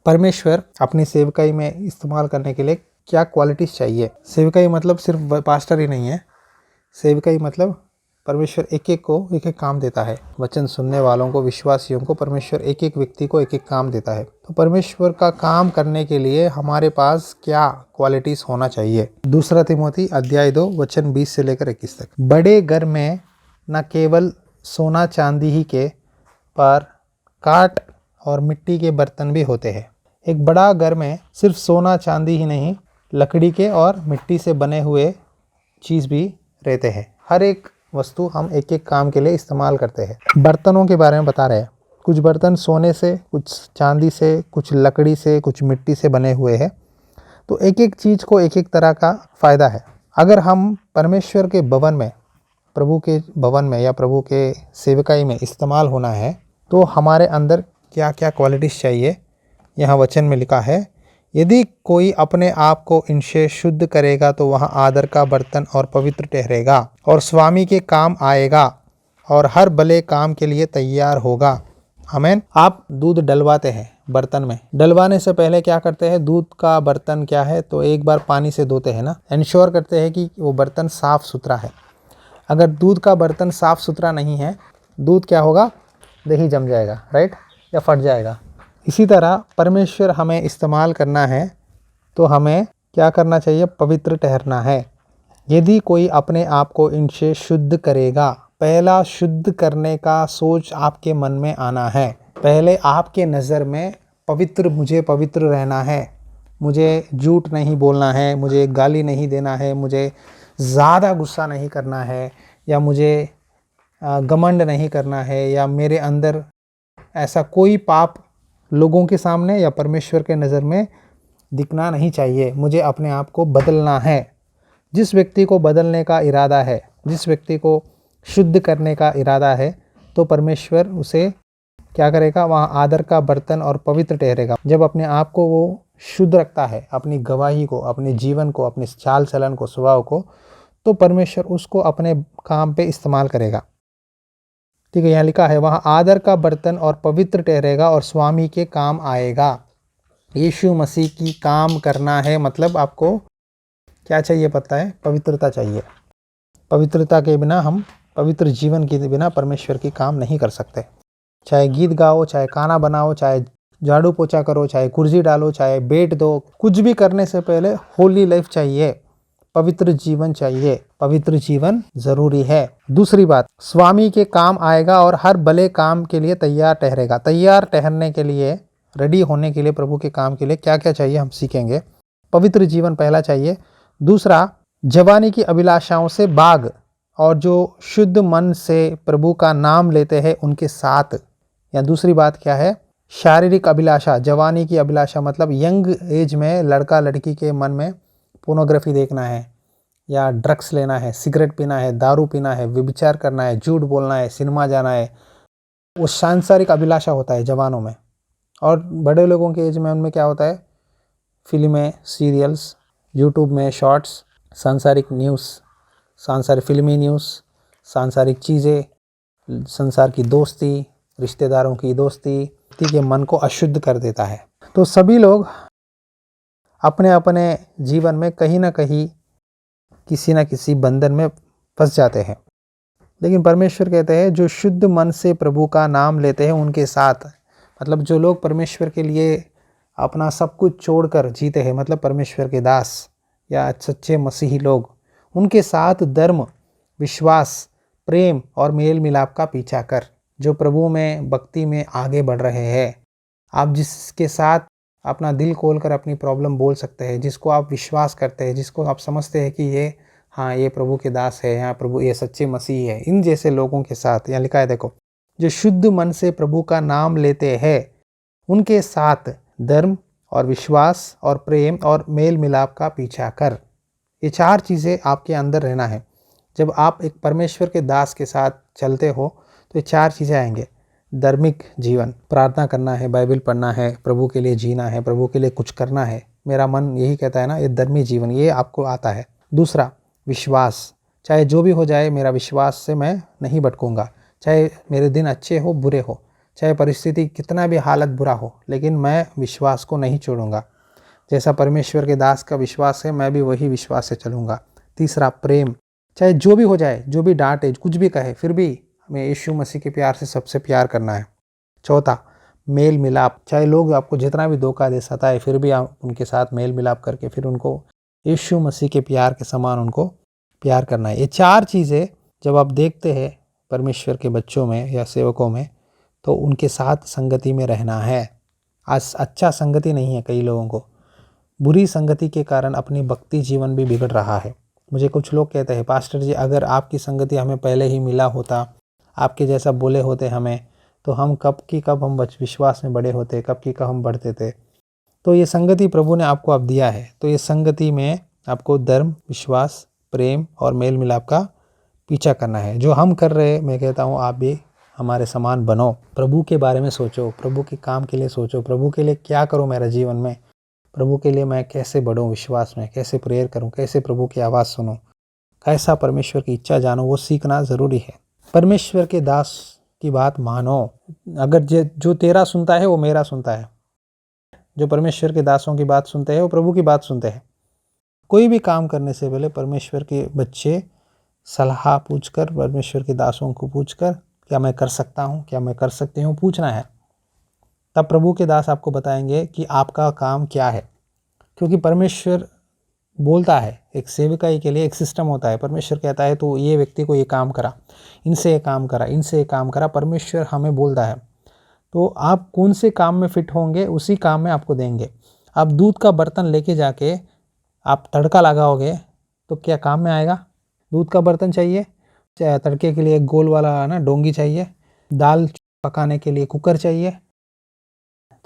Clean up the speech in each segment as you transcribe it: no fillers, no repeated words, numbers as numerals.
परमेश्वर अपनी सेवकाई में इस्तेमाल करने के लिए क्या क्वालिटीज़ चाहिए। सेवकाई मतलब सिर्फ पास्टर ही नहीं है। सेवकाई मतलब परमेश्वर एक एक को एक एक काम देता है। वचन सुनने वालों को, विश्वासियों को परमेश्वर एक एक व्यक्ति को एक एक काम देता है। तो परमेश्वर का काम करने के लिए हमारे पास क्या क्वालिटीज़ होना चाहिए। 2 तिमोथी अध्याय 2 वचन 20 से लेकर 21 तक। बड़े घर में न केवल सोना चांदी ही के पर काट और मिट्टी के बर्तन भी होते हैं। एक बड़ा घर में सिर्फ सोना चांदी ही नहीं, लकड़ी के और मिट्टी से बने हुए चीज़ भी रहते हैं। हर एक वस्तु हम एक एक काम के लिए इस्तेमाल करते हैं। बर्तनों के बारे में बता रहे हैं। कुछ बर्तन सोने से, कुछ चांदी से, कुछ लकड़ी से, कुछ मिट्टी से बने हुए हैं। तो एक एक चीज़ को एक एक तरह का फ़ायदा है। अगर हम परमेश्वर के भवन में, प्रभु के भवन में या प्रभु के सेवकाई में इस्तेमाल होना है तो हमारे अंदर क्या क्या क्वालिटीज़ चाहिए। यहाँ वचन में लिखा है, यदि कोई अपने आप को इनसे शुद्ध करेगा तो वह आदर का बर्तन और पवित्र ठहरेगा और स्वामी के काम आएगा और हर भले काम के लिए तैयार होगा। आमीन। आप दूध डलवाते हैं बर्तन में, डलवाने से पहले क्या करते हैं, दूध का बर्तन क्या है तो एक बार पानी से धोते हैं ना, इंश्योर करते हैं कि वो बर्तन साफ़ सुथरा है। अगर दूध का बर्तन साफ़ सुथरा नहीं है, दूध क्या होगा, दही जम जाएगा, राइट, या फट जाएगा। इसी तरह परमेश्वर हमें इस्तेमाल करना है तो हमें क्या करना चाहिए, पवित्र ठहरना है। यदि कोई अपने आप को इनसे शुद्ध करेगा, पहला शुद्ध करने का सोच आपके मन में आना है। पहले आपके नज़र में पवित्र, मुझे पवित्र रहना है, मुझे झूठ नहीं बोलना है, मुझे गाली नहीं देना है, मुझे ज़्यादा गुस्सा नहीं करना है, या मुझे घमंड नहीं करना है, या मेरे अंदर ऐसा कोई पाप लोगों के सामने या परमेश्वर के नज़र में दिखना नहीं चाहिए। मुझे अपने आप को बदलना है। जिस व्यक्ति को बदलने का इरादा है, जिस व्यक्ति को शुद्ध करने का इरादा है, तो परमेश्वर उसे क्या करेगा, वहाँ आदर का बर्तन और पवित्र ठहरेगा। जब अपने आप को वो शुद्ध रखता है, अपनी गवाही को, अपने जीवन को, अपने चाल चलन को, स्वभाव को, तो परमेश्वर उसको अपने काम पे इस्तेमाल करेगा। ठीक है, यहाँ लिखा है, वहाँ आदर का बर्तन और पवित्र ठहरेगा और स्वामी के काम आएगा। यीशु मसीह की काम करना है मतलब आपको क्या चाहिए पता है, पवित्रता चाहिए। पवित्रता के बिना, हम पवित्र जीवन के बिना परमेश्वर की काम नहीं कर सकते। चाहे गीत गाओ, चाहे खाना बनाओ, चाहे झाड़ू पोछा करो, चाहे कुर्सी डालो, चाहे बेड दो, कुछ भी करने से पहले होली लाइफ चाहिए, पवित्र जीवन चाहिए। पवित्र जीवन जरूरी है। दूसरी बात, स्वामी के काम आएगा और हर भले काम के लिए तैयार ठहरेगा। तैयार ठहरने के लिए, रेडी होने के लिए प्रभु के काम के लिए क्या क्या चाहिए हम सीखेंगे। पवित्र जीवन पहला चाहिए। दूसरा, जवानी की अभिलाषाओं से भाग, और जो शुद्ध मन से प्रभु का नाम लेते हैं उनके साथ। या दूसरी बात क्या है, शारीरिक अभिलाषा। जवानी की अभिलाषा मतलब यंग एज में लड़का लड़की के मन में पोर्नोग्राफी देखना है, या ड्रग्स लेना है, सिगरेट पीना है, दारू पीना है, व्यभिचार करना है, झूठ बोलना है, सिनेमा जाना है। वो सांसारिक अभिलाषा होता है जवानों में। और बड़े लोगों के एज में उनमें क्या होता है, फिल्में, सीरियल्स, यूट्यूब में शॉर्ट्स, सांसारिक न्यूज़, सांसारिक फिल्मी न्यूज़, सांसारिक चीज़ें, संसार की दोस्ती, रिश्तेदारों की दोस्ती के मन को अशुद्ध कर देता है। तो सभी लोग अपने अपने जीवन में कहीं ना कहीं किसी न किसी बंधन में फंस जाते हैं। लेकिन परमेश्वर कहते हैं, जो शुद्ध मन से प्रभु का नाम लेते हैं उनके साथ, मतलब जो लोग परमेश्वर के लिए अपना सब कुछ छोड़कर जीते हैं, मतलब परमेश्वर के दास या सच्चे मसीही लोग, उनके साथ धर्म, विश्वास, प्रेम और मेल मिलाप का पीछा कर। जो प्रभु में, भक्ति में आगे बढ़ रहे हैं, आप जिसके साथ अपना दिल खोलकर अपनी प्रॉब्लम बोल सकते हैं, जिसको आप विश्वास करते हैं, जिसको आप समझते हैं कि ये, हाँ, ये प्रभु के दास है, यहाँ प्रभु, ये सच्चे मसीह है, इन जैसे लोगों के साथ, यहाँ लिखा है देखो, जो शुद्ध मन से प्रभु का नाम लेते हैं उनके साथ धर्म और विश्वास और प्रेम और मेल मिलाप का पीछा कर। ये 4 चीज़ें आपके अंदर रहना है। जब आप एक परमेश्वर के दास के साथ चलते हो तो ये 4 चीज़ें आएंगे। धार्मिक जीवन, प्रार्थना करना है, बाइबल पढ़ना है, प्रभु के लिए जीना है, प्रभु के लिए कुछ करना है। मेरा मन यही कहता है ना, ये धर्मी जीवन, ये आपको आता है। दूसरा, विश्वास, चाहे जो भी हो जाए मेरा विश्वास से मैं नहीं भटकूंगा, चाहे मेरे दिन अच्छे हो बुरे हो, चाहे परिस्थिति कितना भी हालत बुरा हो, लेकिन मैं विश्वास को नहीं छोड़ूंगा। जैसा परमेश्वर के दास का विश्वास है, मैं भी वही विश्वास से चलूँगा। तीसरा, प्रेम। चाहे जो भी हो जाए, जो भी डांटे, कुछ भी कहे, फिर भी हमें यीशु मसीह के प्यार से सबसे प्यार करना है। चौथा, मेल मिलाप। चाहे लोग आपको जितना भी धोखा दे, सताए, फिर भी आप उनके साथ मेल मिलाप करके फिर उनको यीशु मसीह के प्यार के समान उनको प्यार करना है। ये 4 चीज़ें जब आप देखते हैं परमेश्वर के बच्चों में या सेवकों में, तो उनके साथ संगति में रहना है। आज अच्छा संगति नहीं है कई लोगों को। बुरी संगति के कारण अपनी भक्ति जीवन भी बिगड़ रहा है। मुझे कुछ लोग कहते हैं, पास्टर जी अगर आपकी संगति हमें पहले ही मिला होता, आपके जैसा बोले होते हमें, तो हम कब की कब हम विश्वास में बड़े होते, कब की कब हम बढ़ते थे। तो ये संगति प्रभु ने आपको अब दिया है, तो ये संगति में आपको धर्म, विश्वास, प्रेम और मेल मिलाप का पीछा करना है। जो हम कर रहे हैं, मैं कहता हूँ आप भी हमारे समान बनो। प्रभु के बारे में सोचो, प्रभु के काम के लिए सोचो, प्रभु के लिए क्या करूँ मेरे जीवन में, प्रभु के लिए मैं कैसे बढ़ूँ विश्वास में, कैसे प्रेयर करूँ, कैसे प्रभु की आवाज़ सुनूँ, कैसा परमेश्वर की इच्छा जानूँ, वो सीखना ज़रूरी है। परमेश्वर के दास की बात मानो। अगर जो तेरा सुनता है वो मेरा सुनता है। जो परमेश्वर के दासों की बात सुनते हैं वो प्रभु की बात सुनते हैं। कोई भी काम करने से पहले परमेश्वर के बच्चे सलाह पूछकर, परमेश्वर के दासों को पूछकर, क्या मैं कर सकता हूँ, क्या मैं कर सकती हूँ, पूछना है। तब प्रभु के दास आपको बताएंगे कि आपका काम क्या है। क्योंकि परमेश्वर बोलता है, एक सेवकाई के लिए एक सिस्टम होता है। परमेश्वर कहता है तो ये व्यक्ति को ये काम करा, इनसे ये काम करा, इनसे ये काम करा। परमेश्वर हमें बोलता है, तो आप कौन से काम में फिट होंगे उसी काम में आपको देंगे। आप दूध का बर्तन लेके जाके आप तड़का लगाओगे तो क्या काम में आएगा? दूध का बर्तन चाहिए, तड़के के लिए गोल वाला ना डोंगी चाहिए, दाल पकाने के लिए कुकर चाहिए,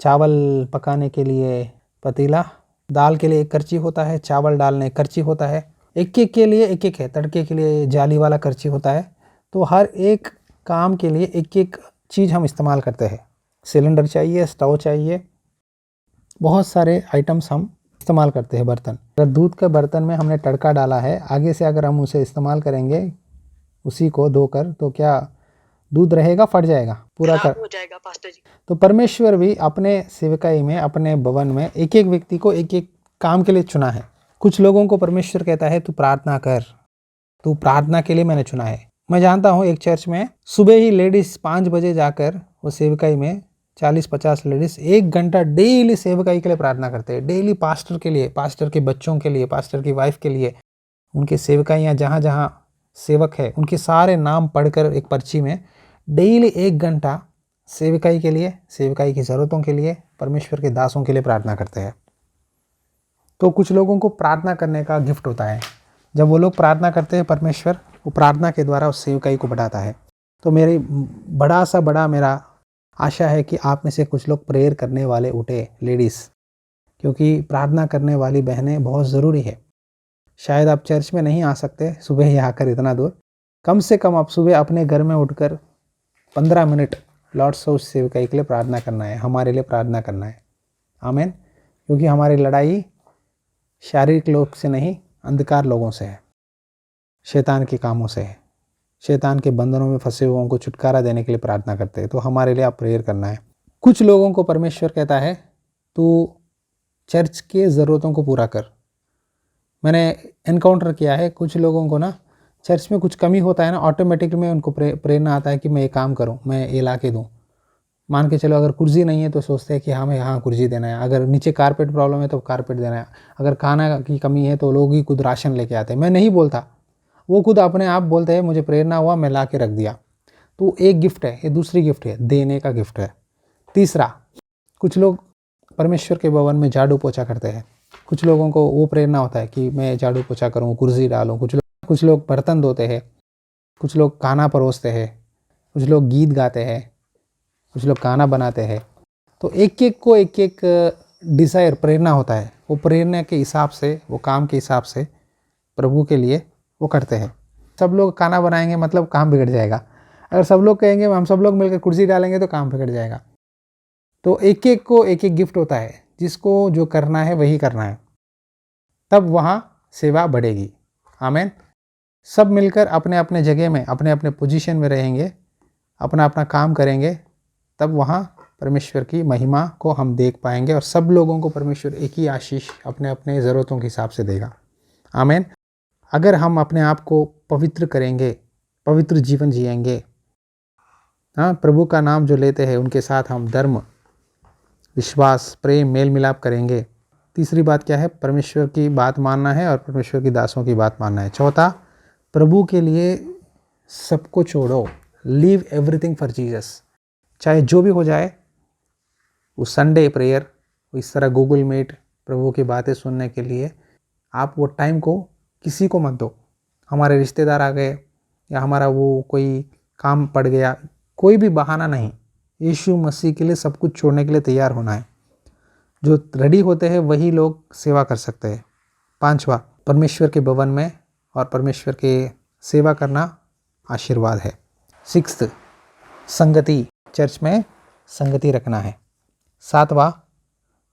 चावल पकाने के लिए पतीला, दाल के लिए एक करची होता है, चावल डालने एक करची होता है, एक एक के लिए एक एक है। तड़के के लिए जाली वाला करची होता है। तो हर एक काम के लिए एक एक चीज़ हम इस्तेमाल करते हैं। सिलेंडर चाहिए, स्टोव चाहिए, बहुत सारे आइटम्स हम इस्तेमाल करते हैं बर्तन। अगर दूध के बर्तन में हमने तड़का डाला है, आगे से अगर हम उसे इस्तेमाल करेंगे उसी को धोकर, तो क्या दूध रहेगा? फट जाएगा, पूरा कर हो जाएगा पास्टर जी। तो परमेश्वर भी अपने सेवकाई में, अपने भवन में एक एक व्यक्ति को एक एक काम के लिए चुना है। कुछ लोगों को परमेश्वर कहता है तू प्रार्थना कर, तू प्रार्थना के लिए मैंने चुना है। मैं जानता हूँ एक चर्च में सुबह ही लेडीज 5 बजे जाकर वो सेवकाई में 40-50 लेडीज 1 घंटा डेली सेवकाई के लिए प्रार्थना करते हैं। डेली पास्टर के लिए, पास्टर के बच्चों के लिए, पास्टर की वाइफ के लिए, उनके सेवकाइयाँ जहाँ जहाँ सेवक है उनके सारे नाम पढ़कर एक पर्ची में डेली 1 घंटा सेवकाई के लिए, सेवकाई की ज़रूरतों के लिए, परमेश्वर के दासों के लिए प्रार्थना करते हैं। तो कुछ लोगों को प्रार्थना करने का गिफ्ट होता है। जब वो लोग प्रार्थना करते हैं, परमेश्वर वो प्रार्थना के द्वारा उस सेवकाई को बढ़ाता है। तो मेरी बड़ा मेरा आशा है कि आप में से कुछ लोग प्रेयर करने वाले उठे, लेडीज़, क्योंकि प्रार्थना करने वाली बहनें बहुत ज़रूरी है। शायद आप चर्च में नहीं आ सकते सुबह ही आकर इतना दूर, कम से कम आप सुबह अपने घर में उठकर 15 मिनट लॉर्ड्स हाउस सेवकाई के लिए प्रार्थना करना है, हमारे लिए प्रार्थना करना है। आमीन। क्योंकि हमारी लड़ाई शारीरिक लोग से नहीं, अंधकार लोगों से है, शैतान के कामों से है। शैतान के बंधनों में फंसे हुओं को छुटकारा देने के लिए प्रार्थना करते हैं। तो हमारे लिए आप प्रेयर करना है। कुछ लोगों को परमेश्वर कहता है तू चर्च के ज़रूरतों को पूरा कर। मैंने एनकाउंटर किया है, कुछ लोगों को ना चर्च में कुछ कमी होता है ना, ऑटोमेटिक में उनको प्रेरणा आता है कि मैं ये काम करूं, मैं ये ला के दूँ। मान के चलो, अगर कुर्सी नहीं है तो सोचते हैं कि हमें यहाँ कुर्सी देना है, अगर नीचे कारपेट प्रॉब्लम है तो कारपेट देना है, अगर खाना की कमी है तो लोग ही खुद राशन लेके आते हैं। मैं नहीं बोलता, वो खुद अपने आप बोलते हैं मुझे प्रेरणा हुआ, मैं ला के रख दिया। तो एक गिफ्ट है, ये दूसरी गिफ्ट है, देने का गिफ्ट है। तीसरा, कुछ लोग परमेश्वर के भवन में झाड़ू पोछा करते हैं। कुछ लोगों को वो प्रेरणा होता है कि मैं झाड़ू पोछा करूँ, कुर्सी डालूँ। कुछ लोग बर्तन धोते हैं, कुछ लोग खाना परोसते हैं, कुछ लोग गीत गाते हैं, कुछ लोग खाना बनाते हैं। तो एक एक को एक एक डिज़ायर, प्रेरणा होता है। वो प्रेरणा के हिसाब से, वो काम के हिसाब से प्रभु के लिए वो करते हैं। सब लोग खाना बनाएंगे मतलब काम बिगड़ जाएगा। अगर सब लोग कहेंगे हम सब लोग मिलकर कुर्सी डालेंगे तो काम बिगड़ जाएगा। तो एक एक को एक एक गिफ्ट होता है, जिसको जो करना है वही करना है, तब वहाँ सेवा बढ़ेगी। आमीन। सब मिलकर अपने अपने जगह में, अपने अपने पोजीशन में रहेंगे, अपना अपना काम करेंगे, तब वहाँ परमेश्वर की महिमा को हम देख पाएंगे और सब लोगों को परमेश्वर एक ही आशीष अपने अपने ज़रूरतों के हिसाब से देगा। आमीन। अगर हम अपने आप को पवित्र करेंगे, पवित्र जीवन जिएंगे, हाँ, प्रभु का नाम जो लेते हैं उनके साथ हम धर्म, विश्वास, प्रेम, मेल मिलाप करेंगे। तीसरी बात क्या है? परमेश्वर की बात मानना है और परमेश्वर की दासों की बात मानना है। चौथा, प्रभु के लिए सबको छोड़ो, लीव एवरीथिंग फॉर जीसस। चाहे जो भी हो जाए, वो संडे प्रेयर, इस तरह गूगल मीट प्रभु की बातें सुनने के लिए आप वो टाइम को किसी को मत दो। हमारे रिश्तेदार आ गए या हमारा वो कोई काम पड़ गया, कोई भी बहाना नहीं। यीशु मसीह के लिए सब कुछ छोड़ने के लिए तैयार होना है। जो रेडी होते हैं वही लोग सेवा कर सकते हैं। पांचवा, परमेश्वर के भवन में और परमेश्वर के सेवा करना आशीर्वाद है। सिक्स्थ, संगति, चर्च में संगति रखना है। सातवां,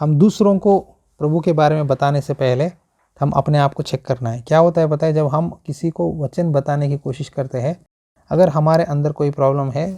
हम दूसरों को प्रभु के बारे में बताने से पहले हम अपने आप को चेक करना है। क्या होता है पता है? जब हम किसी को वचन बताने की कोशिश करते हैं, अगर हमारे अंदर कोई प्रॉब्लम है,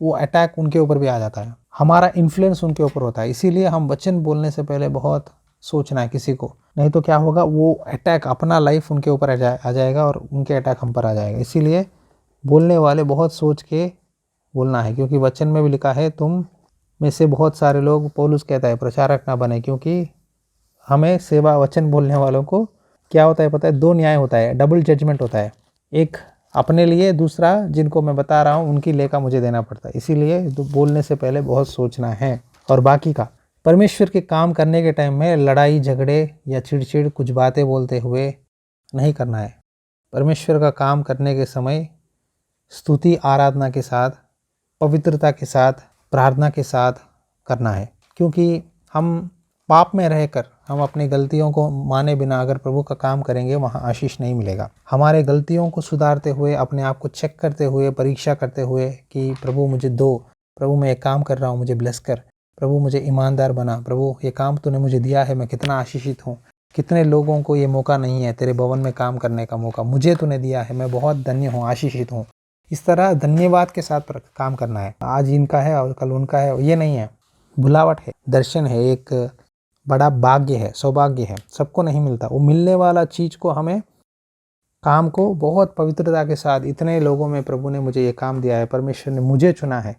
वो अटैक उनके ऊपर भी आ जाता है, हमारा इन्फ्लुएंस उनके ऊपर होता है। इसीलिए हम वचन बोलने से पहले बहुत सोचना है किसी को, नहीं तो क्या होगा, वो अटैक अपना लाइफ उनके ऊपर आ जाएगा और उनके अटैक हम पर आ जाएगा। इसीलिए बोलने वाले बहुत सोच के बोलना है, क्योंकि वचन में भी लिखा है, तुम में से बहुत सारे लोग, पौलुस कहता है, प्रचारक ना बने। क्योंकि हमें सेवा वचन बोलने वालों को क्या होता है पता है? दो न्याय होता है, डबल जजमेंट होता है। एक अपने लिए, दूसरा जिनको मैं बता रहा हूँ उनकी लेखा मुझे देना पड़ता है। इसीलिए बोलने से पहले बहुत सोचना है। और बाकी का, परमेश्वर के काम करने के टाइम में लड़ाई झगड़े या चिड़चिड़ कुछ बातें बोलते हुए नहीं करना है। परमेश्वर का काम करने के समय स्तुति आराधना के साथ, पवित्रता के साथ, प्रार्थना के साथ करना है। क्योंकि हम पाप में रहकर हम अपनी गलतियों को माने बिना अगर प्रभु का काम करेंगे, वहाँ आशीष नहीं मिलेगा। हमारे गलतियों को सुधारते हुए, अपने आप को चेक करते हुए, परीक्षा करते हुए कि प्रभु मुझे दो, प्रभु मैं एक काम कर रहा हूँ, मुझे ब्लेस कर, प्रभु मुझे ईमानदार बना, प्रभु ये काम तूने मुझे दिया है, मैं कितना आशीषित हूँ। कितने लोगों को ये मौका नहीं है तेरे भवन में काम करने का मौका, मुझे तूने दिया है, मैं बहुत धन्य हूँ, आशीषित हूँ। इस तरह धन्यवाद के साथ काम करना है। आज इनका है और कल उनका है, ये नहीं है, भुलावट है, दर्शन है, एक बड़ा भाग्य है, सौभाग्य है, सबको नहीं मिलता। वो मिलने वाला चीज़ को, हमें काम को बहुत पवित्रता के साथ, इतने लोगों में प्रभु ने मुझे ये काम दिया है, परमेश्वर ने मुझे चुना है,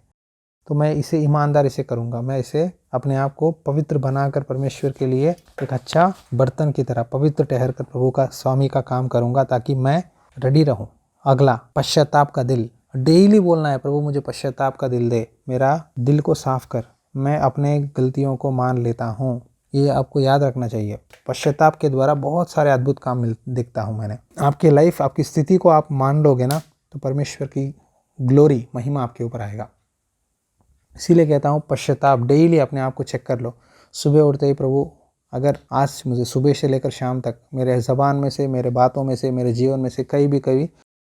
तो मैं इसे ईमानदारी से करूँगा। मैं इसे अपने आप को पवित्र बनाकर परमेश्वर के लिए एक अच्छा बर्तन की तरह पवित्र ठहर कर प्रभु का, स्वामी का काम करूँगा, ताकि मैं रेडी रहूँ। अगला, पश्चाताप का दिल। डेली बोलना है, प्रभु मुझे पश्चाताप का दिल दे, मेरा दिल को साफ कर, मैं अपने गलतियों को मान लेता हूँ। ये आपको याद रखना चाहिए। पश्चाताप के द्वारा बहुत सारे अद्भुत काम दिखता हूँ मैंने। आपकी लाइफ, आपकी स्थिति को आप मान लोगे ना, तो परमेश्वर की ग्लोरी, महिमा आपके ऊपर आएगा। इसीलिए कहता हूँ, पश्चाताप, डेली अपने आप को चेक कर लो। सुबह उठते ही, प्रभु अगर आज मुझे सुबह से लेकर शाम तक मेरे ज़बान में से, मेरे बातों में से, मेरे जीवन में से कहीं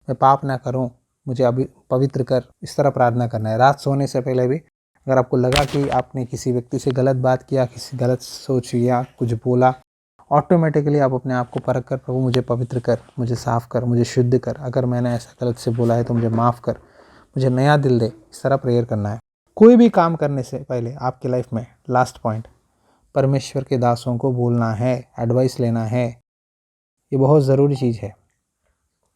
मैं पाप ना करूँ, मुझे अभी पवित्र कर, इस तरह प्रार्थना करना है। रात सोने से पहले भी अगर आपको लगा कि आपने किसी व्यक्ति से गलत बात किया, किसी गलत सोच किया, कुछ बोला, ऑटोमेटिकली आप अपने आप को परख कर, प्रभु मुझे पवित्र कर, मुझे साफ़ कर, मुझे शुद्ध कर, अगर मैंने ऐसा गलत से बोला है तो मुझे माफ़ कर, मुझे नया दिल दे। इस तरह प्रेयर करना है। कोई भी काम करने से पहले आपकी लाइफ में, लास्ट पॉइंट, परमेश्वर के दासों को बोलना है, एडवाइस लेना है। ये बहुत ज़रूरी चीज़ है।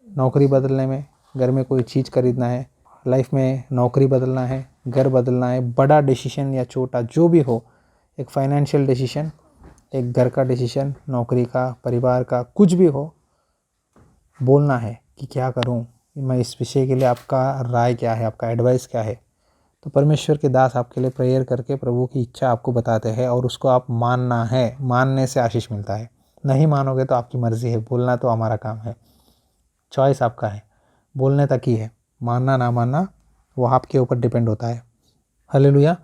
नौकरी बदलने में, घर में कोई चीज़ खरीदना है, लाइफ में नौकरी बदलना है, घर बदलना है, बड़ा डिसीजन या छोटा जो भी हो, एक फाइनेंशियल डिसीजन, एक घर का डिसीजन, नौकरी का, परिवार का, कुछ भी हो, बोलना है कि क्या करूं मैं, इस विषय के लिए आपका राय क्या है, आपका एडवाइस क्या है। तो परमेश्वर के दास आपके लिए प्रेयर करके प्रभु की इच्छा आपको बताते हैं और उसको आप मानना है। मानने से आशीष मिलता है। नहीं मानोगे तो आपकी मर्ज़ी है, बोलना तो हमारा काम है, चॉइस आपका है, बोलने तक ही है। मानना ना मानना वो आपके ऊपर डिपेंड होता है। हालेलुया।